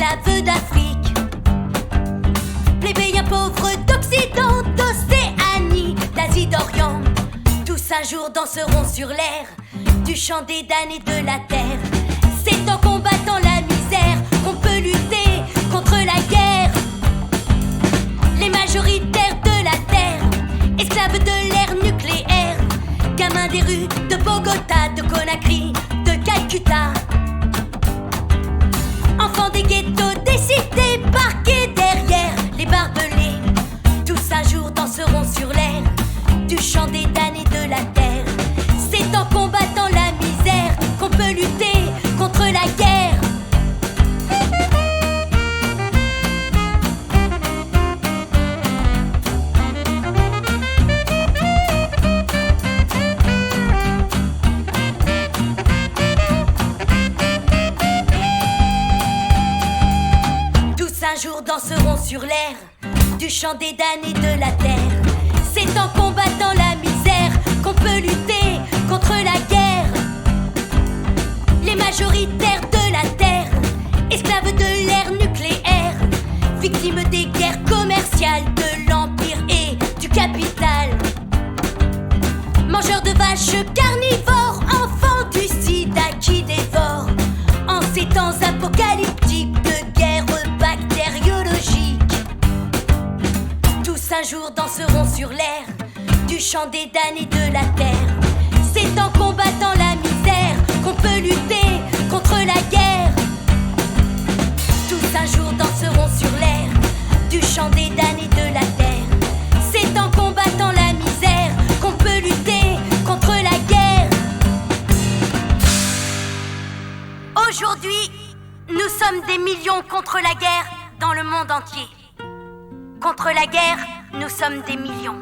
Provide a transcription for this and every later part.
esclaves d'Afrique, plébéiens pauvres d'Occident, d'Océanie, d'Asie, d'Orient. Tous un jour danseront sur l'air du chant des damnés de la terre. C'est en combattant la misère qu'on peut lutter contre la guerre. Les majoritaires de la terre, esclaves de l'ère nucléaire, gamins des rues de Bogota, de Conakry, de Calcutta, enfants des ghettos, des cités, parqués derrière les barbelés. Tous un jour danseront sur l'air du chant des damnés de la terre. C'est en combattant la misère qu'on peut lutter contre la guerre. Tous un jour danseront sur l'air du chant des damnés de la terre. C'est en combattant la misère qu'on peut lutter contre la guerre. Les majoritaires de la terre, esclaves de l'ère nucléaire, victimes des guerres commerciales, de l'empire et du capital. Mangeurs de vaches carnivores, enfants du sida qui dévorent. En ces temps apocalyptiques de guerre bactériologique, tous un jour danseront sur l'air du chant des damnés de la terre. C'est en combattant la misère qu'on peut lutter contre la guerre. Tous un jour danseront sur l'air du chant des damnés de la terre. C'est en combattant la misère qu'on peut lutter contre la guerre. Aujourd'hui, nous sommes des millions contre la guerre dans le monde entier. Contre la guerre, nous sommes des millions.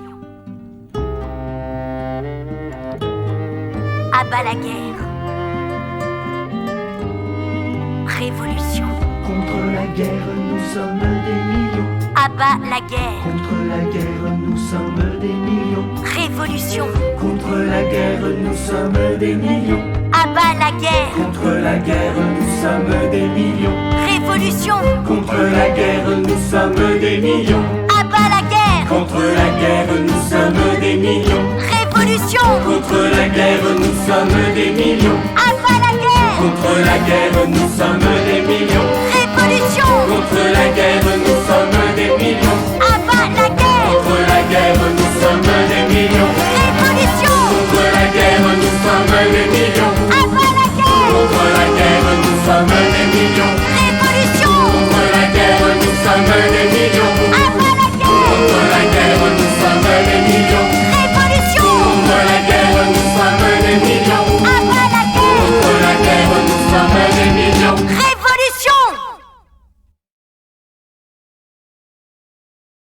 À bas la guerre. Révolution. Contre la guerre, nous sommes des millions. À bas la guerre. Contre la guerre, nous sommes des millions. Révolution. Contre la guerre, nous sommes des millions. À bas la guerre. Contre la guerre, nous sommes des millions. Révolution. Contre la guerre, nous sommes des millions. À bas la guerre. Contre la guerre, nous sommes des millions. Révolution. Contre la guerre, nous sommes des millions. À bas la guerre. Contre la guerre, nous sommes des millions.